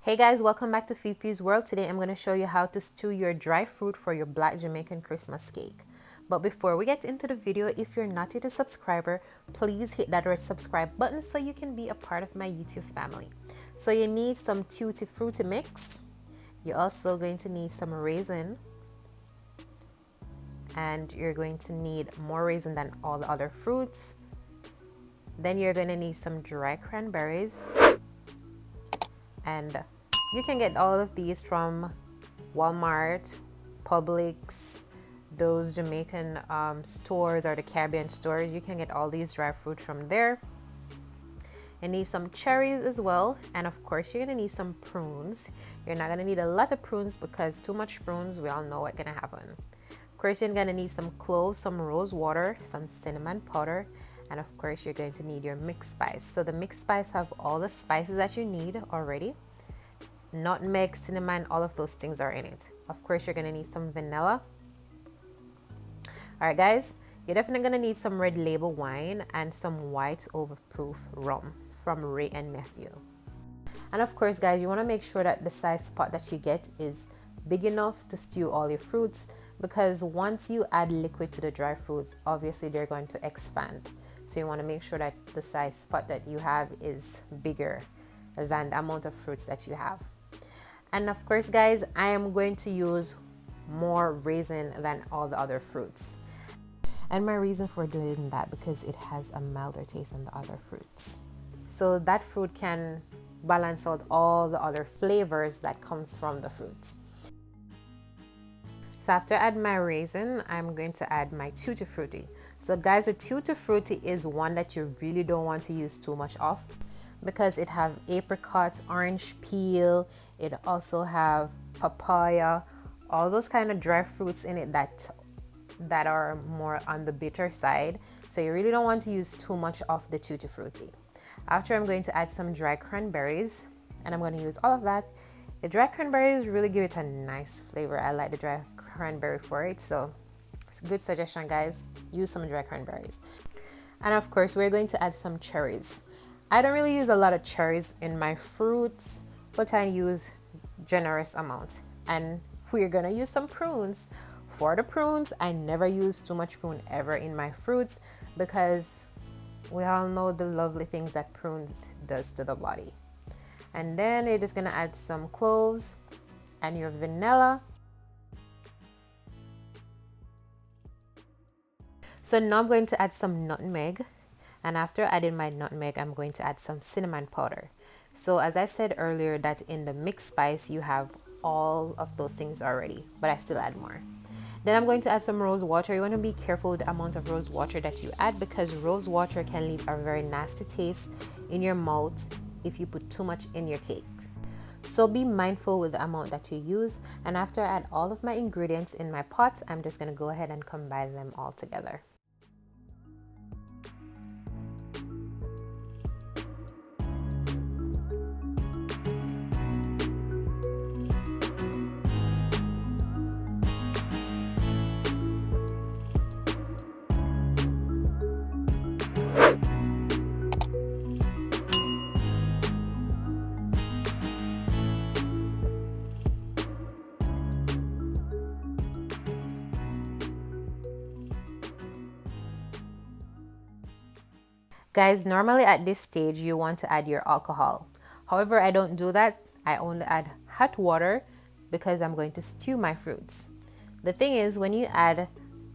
Hey guys, welcome back to Fifi's World. Today I'm going to show you how to stew your dry fruit for your black Jamaican Christmas cake. But before we get into the video, if you're not yet a subscriber, please hit that red subscribe button so you can be a part of my YouTube family. So you need some tutti frutti mix. You're also going to need some raisin. And you're going to need more raisin than all the other fruits. Then you're going to need some dry cranberries. And you can get all of these from Walmart, Publix, those Jamaican stores or the Caribbean stores. You can get all these dry fruit from there. You need some cherries as well, and of course you're gonna need some prunes. You're not gonna need a lot of prunes because too much prunes, we all know what's gonna happen. Of course you're gonna need some cloves, some rose water, some cinnamon powder, and of course you're going to need your mixed spice. So the mixed spice have all the spices that you need already. Nutmeg, cinnamon, all of those things are in it. Of course you're gonna need some vanilla. All right guys, you're definitely gonna need some red label wine and some white overproof rum from Ray and Nephew. And of course guys, you want to make sure that the size pot that you get is big enough to stew all your fruits, because once you add liquid to the dry fruits, obviously they're going to expand. So you want to make sure that the size pot that you have is bigger than the amount of fruits that you have. And of course guys, I am going to use more raisin than all the other fruits. And my reason for doing that, because it has a milder taste than the other fruits. So that fruit can balance out all the other flavors that comes from the fruits. So after I add my raisin, I'm going to add my tutti frutti. So guys, the tutti frutti is one that you really don't want to use too much of, because it have apricot, orange peel, it also have papaya, all those kind of dry fruits in it that are more on the bitter side. So you really don't want to use too much of the tutti frutti. After, I'm going to add some dry cranberries, and I'm going to use all of that. The dry cranberries really give it a nice flavor. I like the dry cranberry for it, so it's a good suggestion guys. Use some dry cranberries. And of course we're going to add some cherries. I don't really use a lot of cherries in my fruits, but I use generous amount. And we're gonna use some prunes. For the prunes, I never use too much prune ever in my fruits, because we all know the lovely things that prunes does to the body. And then you're just gonna add some cloves and your vanilla. So now I'm going to add some nutmeg, and after adding my nutmeg, I'm going to add some cinnamon powder. So as I said earlier, that in the mixed spice you have all of those things already, but I still add more. Then I'm going to add some rose water. You want to be careful with the amount of rose water that you add, because rose water can leave a very nasty taste in your mouth if you put too much in your cake. So be mindful with the amount that you use. And after I add all of my ingredients in my pot, I'm just going to go ahead and combine them all together. Guys, normally at this stage you want to add your alcohol. However, I don't do that. I only add hot water because I'm going to stew my fruits. The thing is, when you add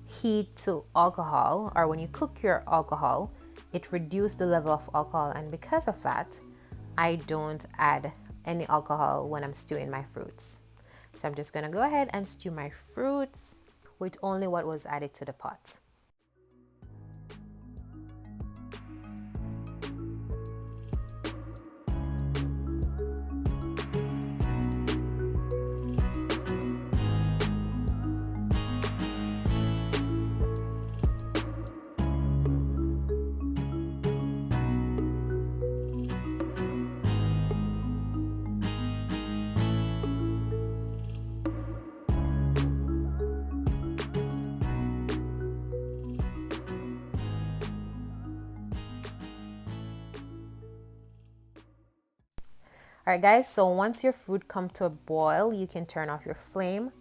heat to alcohol, or when you cook your alcohol, it reduces the level of alcohol, and because of that, I don't add any alcohol when I'm stewing my fruits. So I'm just gonna go ahead and stew my fruits with only what was added to the pot. Alright guys, so once your fruit come to a boil, you can turn off your flame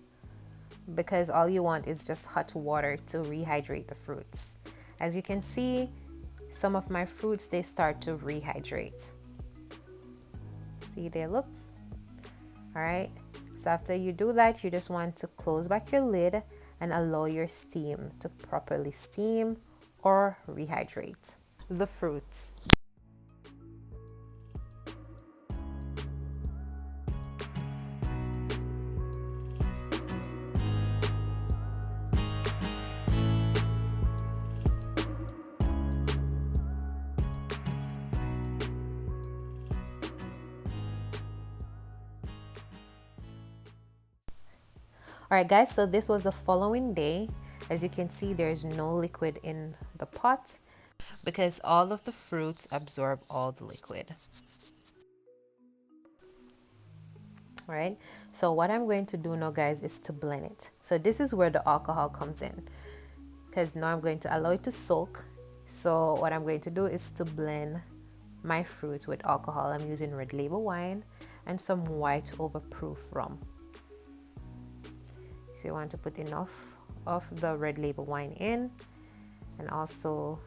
because all you want is just hot water to rehydrate the fruits. As you can see, some of my fruits, they start to rehydrate. See there, look. Alright, so after you do that, you just want to close back your lid and allow your steam to properly steam or rehydrate the fruits. Alright guys, so this was the following day. As you can see, there's no liquid in the pot because all of the fruits absorb all the liquid. Alright, so what I'm going to do now guys is to blend it. So this is where the alcohol comes in, because now I'm going to allow it to soak. So what I'm going to do is to blend my fruit with alcohol. I'm using red label wine and some white overproof rum. So you want to put enough of the red label wine in and also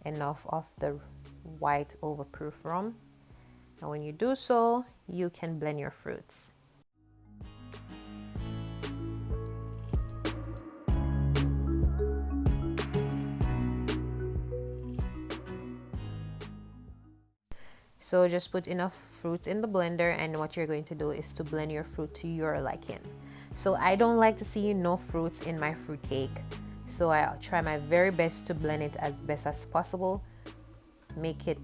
enough of the white overproof rum. And when you do so, you can blend your fruits. So just put enough fruits in the blender, and what you're going to do is to blend your fruit to your liking. So I don't like to see no fruits in my fruit cake, so I'll try my very best to blend it as best as possible, make it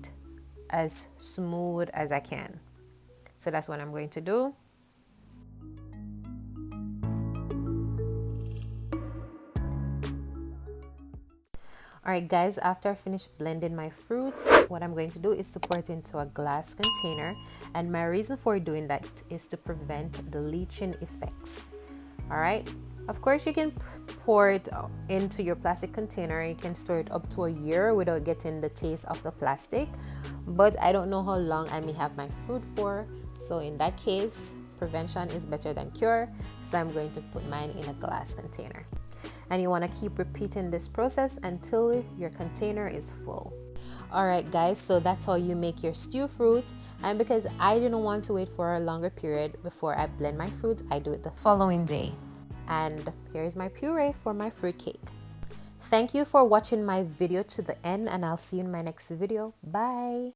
as smooth as I can. So that's what I'm going to do. Alright guys, after I finish blending my fruits, what I'm going to do is to pour it into a glass container, and my reason for doing that is to prevent the leaching effects. Alright, of course you can pour it into your plastic container. You can store it up to a year without getting the taste of the plastic, but I don't know how long I may have my fruit for, so in that case prevention is better than cure. So I'm going to put mine in a glass container, and you want to keep repeating this process until your container is full. Alright guys, so that's how you make your stew fruit. And because I didn't want to wait for a longer period before I blend my fruit, I do it the following day. And here's my puree for my fruit cake. Thank you for watching my video to the end, and I'll see you in my next video. Bye.